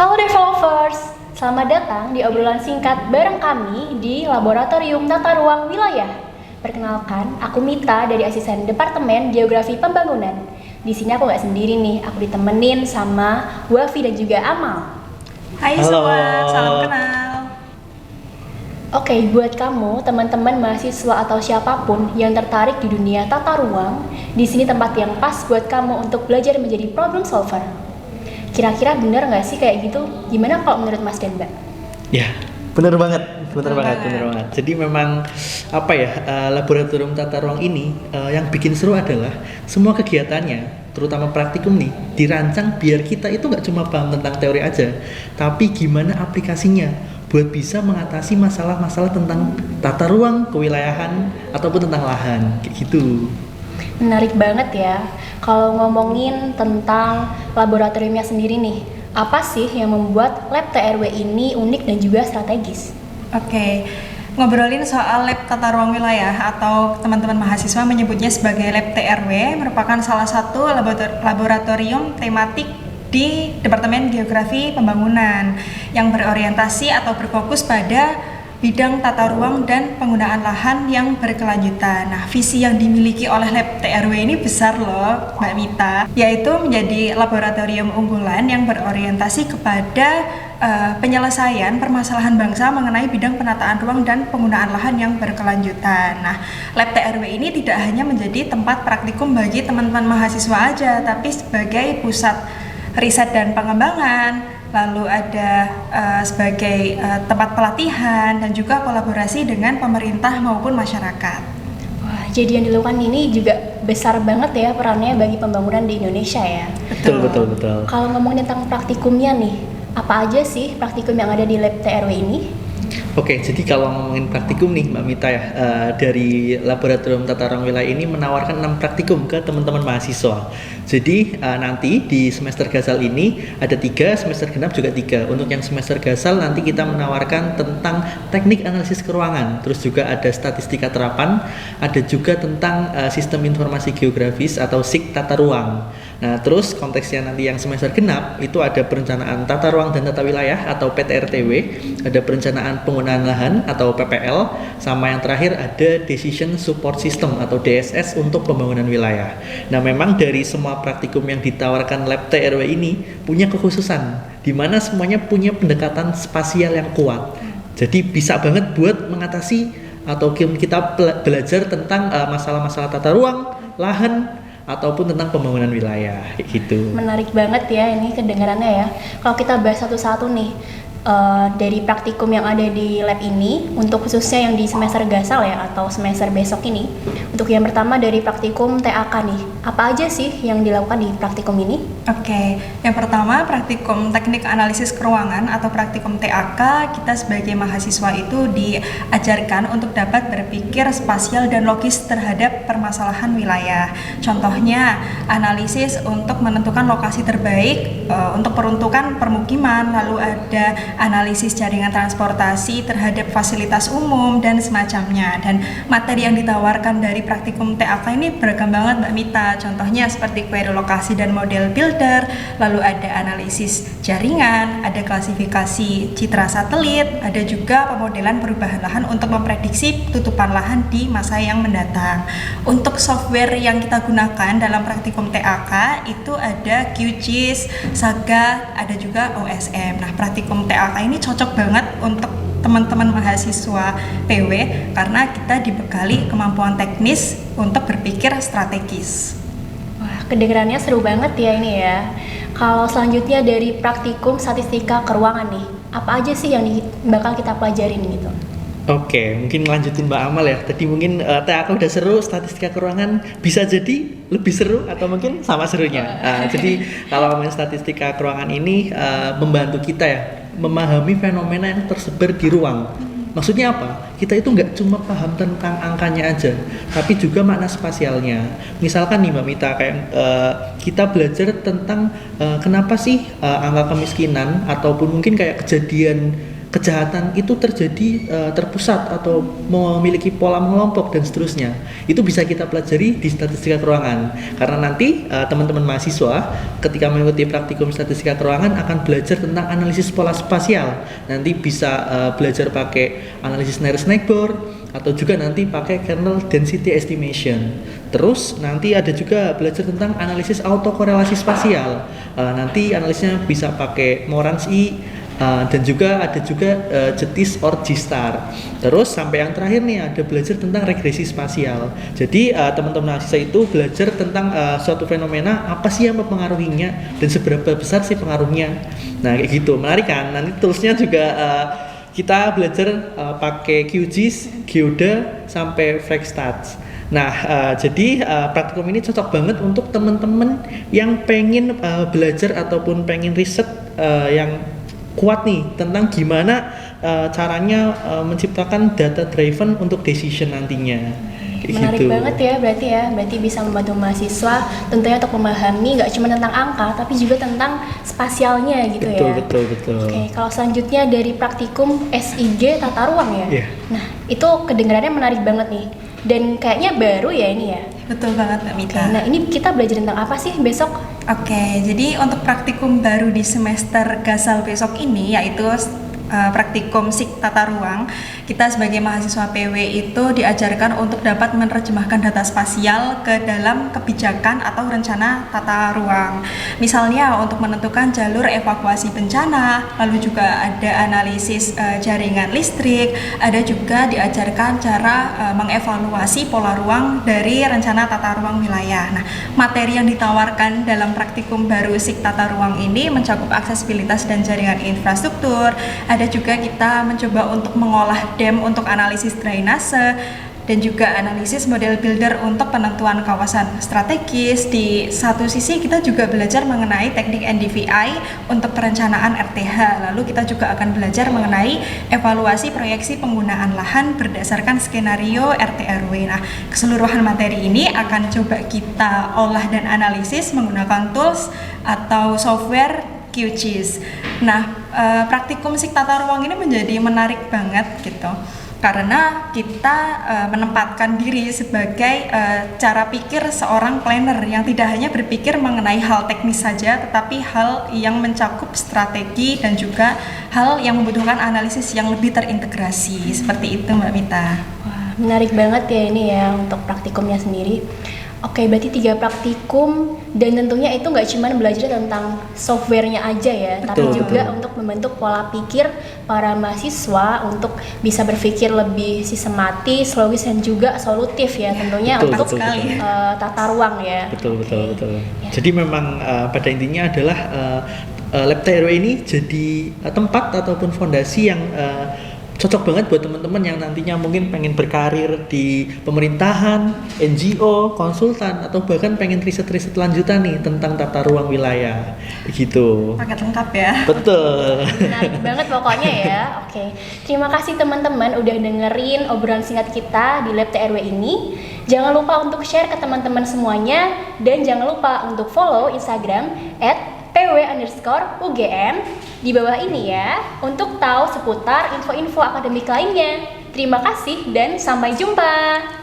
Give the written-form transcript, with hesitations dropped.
Halo developers, selamat datang di obrolan singkat bareng kami di Laboratorium Tata Ruang Wilayah. Perkenalkan, aku Mita dari asisten Departemen Geografi Pembangunan. Di sini aku nggak sendiri nih, aku ditemenin sama Wafi dan juga Amal. Hai Halo. semua, salam kenal. Oke, buat kamu, teman-teman mahasiswa atau siapapun yang tertarik di dunia tata ruang, di sini tempat yang pas buat kamu untuk belajar menjadi problem solver. Kira-kira bener nggak sih kayak gitu? Gimana kalau menurut Mas dan Mbak? Ya, bener banget. Bener banget. Jadi memang laboratorium tata ruang ini yang bikin seru adalah semua kegiatannya, terutama praktikum nih, dirancang biar kita itu nggak cuma paham tentang teori aja, tapi gimana aplikasinya buat bisa mengatasi masalah-masalah tentang tata ruang, kewilayahan, ataupun tentang lahan, kayak gitu. Menarik banget ya. Kalau ngomongin tentang laboratoriumnya sendiri nih, apa sih yang membuat lab TRW ini unik dan juga strategis? Oke, ngobrolin soal lab tata ruang wilayah atau teman-teman mahasiswa menyebutnya sebagai lab TRW merupakan salah satu laboratorium tematik di Departemen Geografi Pembangunan yang berorientasi atau berfokus pada bidang tata ruang dan penggunaan lahan yang berkelanjutan. Nah, visi yang dimiliki oleh Lab TRW ini besar loh, Mbak Mita, yaitu menjadi laboratorium unggulan yang berorientasi kepada penyelesaian permasalahan bangsa mengenai bidang penataan ruang dan penggunaan lahan yang berkelanjutan. Nah, Lab TRW ini tidak hanya menjadi tempat praktikum bagi teman-teman mahasiswa aja, tapi sebagai pusat riset dan pengembangan, lalu ada sebagai tempat pelatihan dan juga kolaborasi dengan pemerintah maupun masyarakat. Wah, jadi yang dilakukan ini juga besar banget ya perannya bagi pembangunan di Indonesia ya. Betul. Kalau ngomongin tentang praktikumnya nih, apa aja sih praktikum yang ada di lab TRW ini? Oke, jadi kalau ngomongin praktikum nih Mbak Mita ya, dari Laboratorium Tata Ruang Wilayah ini menawarkan 6 praktikum ke teman-teman mahasiswa. Jadi nanti di semester gasal ini ada 3, semester genap juga 3. Untuk yang semester gasal nanti kita menawarkan tentang teknik analisis keruangan, terus juga ada statistika terapan, ada juga tentang sistem informasi geografis atau SIG tata ruang. Nah, terus konteksnya nanti yang semester genap itu ada perencanaan tata ruang dan tata wilayah atau PTRTW, ada perencanaan penggunaan lahan atau PPL, sama yang terakhir ada Decision Support System atau DSS untuk pembangunan wilayah. Nah, memang dari semua praktikum yang ditawarkan Lab TRW ini punya kekhususan, di mana semuanya punya pendekatan spasial yang kuat. Jadi bisa banget buat mengatasi atau kita belajar tentang masalah-masalah tata ruang, lahan, ataupun tentang pembangunan wilayah, kayak gitu. Menarik banget ya ini kedengarannya ya. Kalau kita bahas satu-satu nih, dari praktikum yang ada di lab ini, untuk khususnya yang di semester gasal ya atau semester besok ini, untuk yang pertama dari praktikum TAK nih, apa aja sih yang dilakukan di praktikum ini? Oke, yang pertama praktikum teknik analisis keruangan atau praktikum TAK, kita sebagai mahasiswa itu diajarkan untuk dapat berpikir spasial dan logis terhadap permasalahan wilayah. Contohnya, analisis untuk menentukan lokasi terbaik untuk peruntukan permukiman, lalu ada analisis jaringan transportasi terhadap fasilitas umum dan semacamnya. Dan materi yang ditawarkan dari praktikum TAK ini beragam banget Mbak Mita. Contohnya seperti query lokasi dan model builder, lalu ada analisis jaringan, ada klasifikasi citra satelit, ada juga pemodelan perubahan lahan untuk memprediksi tutupan lahan di masa yang mendatang. Untuk software yang kita gunakan dalam praktikum TAK itu ada QGIS, Saga, ada juga OSM. Nah, praktikum TAK ini cocok banget untuk teman-teman mahasiswa PW karena kita dibekali kemampuan teknis untuk berpikir strategis. Wah, kedengarannya seru banget ya ini ya. Kalau selanjutnya dari praktikum statistika keuangan nih, apa aja sih yang bakal kita pelajarin gitu? Oke, mungkin lanjutin Mbak Amal ya. Tadi mungkin TAK udah seru, statistika keuangan bisa jadi lebih seru atau mungkin sama serunya. Jadi kalau ngomongin statistika keuangan ini membantu kita ya memahami fenomena yang tersebar di ruang. Maksudnya apa? Kita itu nggak cuma paham tentang angkanya aja, tapi juga makna spasialnya. Misalkan nih Mbak Mita, kayak kita belajar tentang kenapa sih angka kemiskinan ataupun mungkin kayak kejadian kejahatan itu terjadi terpusat atau memiliki pola mengelompok dan seterusnya. Itu bisa kita pelajari di statistika keuangan. Karena nanti teman-teman mahasiswa ketika mengikuti praktikum statistika keuangan akan belajar tentang analisis pola spasial. Nanti bisa belajar pakai analisis Nair-Snagbor atau juga nanti pakai kernel density estimation. Terus nanti ada juga belajar tentang analisis autokorelasi spasial. Nanti analisnya bisa pakai Moran's-E, dan juga ada juga Jettis or G-star. Terus sampai yang terakhir nih ada belajar tentang regresi spasial. Jadi teman-teman mahasiswa itu belajar tentang suatu fenomena apa sih yang mempengaruhinya dan seberapa besar sih pengaruhnya. Nah kayak gitu, menarik kan? Nanti terusnya juga kita belajar pakai QGIS, Geoda sampai Flexstats. Nah, jadi praktikum ini cocok banget untuk teman-teman yang pengen belajar ataupun pengen riset yang kuat nih tentang gimana caranya menciptakan data driven untuk decision nantinya. Menarik banget ya, berarti bisa membantu mahasiswa tentunya untuk memahami nggak cuma tentang angka tapi juga tentang spasialnya gitu. Betul. Oke, kalau selanjutnya dari praktikum SIG tata ruang ya. Yeah. Nah, itu kedengarannya menarik banget nih. Dan kayaknya baru ya ini ya. Betul banget Mbak Mita. Nah, ini kita belajar tentang apa sih besok? Oke, jadi untuk praktikum baru di semester Gasal besok ini yaitu praktikum SIG tata ruang, kita sebagai mahasiswa PW itu diajarkan untuk dapat menerjemahkan data spasial ke dalam kebijakan atau rencana tata ruang. Misalnya untuk menentukan jalur evakuasi bencana, lalu juga ada analisis jaringan listrik, ada juga diajarkan cara mengevaluasi pola ruang dari rencana tata ruang wilayah. Nah, materi yang ditawarkan dalam praktikum baru SIG tata ruang ini mencakup aksesibilitas dan jaringan infrastruktur. Ada juga kita mencoba untuk mengolah dam untuk analisis drainase dan juga analisis model builder untuk penentuan kawasan strategis. Di satu sisi kita juga belajar mengenai teknik NDVI untuk perencanaan RTH. Lalu kita juga akan belajar mengenai evaluasi proyeksi penggunaan lahan berdasarkan skenario RT/RW. Nah, keseluruhan materi ini akan coba kita olah dan analisis menggunakan tools atau software QGIS. Nah, praktikum SIG tata ruang ini menjadi menarik banget gitu, karena kita menempatkan diri sebagai cara pikir seorang planner yang tidak hanya berpikir mengenai hal teknis saja, tetapi hal yang mencakup strategi dan juga hal yang membutuhkan analisis yang lebih terintegrasi. Seperti itu Mbak Mita. Wah, menarik banget ya ini ya untuk praktikumnya sendiri. Oke, berarti 3 praktikum dan tentunya itu nggak cuma belajar tentang softwarenya aja ya, tapi juga untuk membentuk pola pikir para mahasiswa untuk bisa berpikir lebih sistematis, logis dan juga solutif ya tentunya untuk tata ruang ya. Betul. Ya. Jadi memang pada intinya adalah Lab TRW ini jadi tempat ataupun fondasi yang cocok banget buat teman-teman yang nantinya mungkin pengen berkarir di pemerintahan, NGO, konsultan, atau bahkan pengen riset-riset lanjutan nih tentang tata ruang wilayah, begitu. Paket lengkap ya. Betul. Menarik banget pokoknya ya. Oke, terima kasih teman-teman udah dengerin obrolan singkat kita di Lab TRW ini. Jangan lupa untuk share ke teman-teman semuanya dan jangan lupa untuk follow Instagram @pw_UGM di bawah ini ya untuk tahu seputar info-info akademik lainnya. Terima kasih dan sampai jumpa.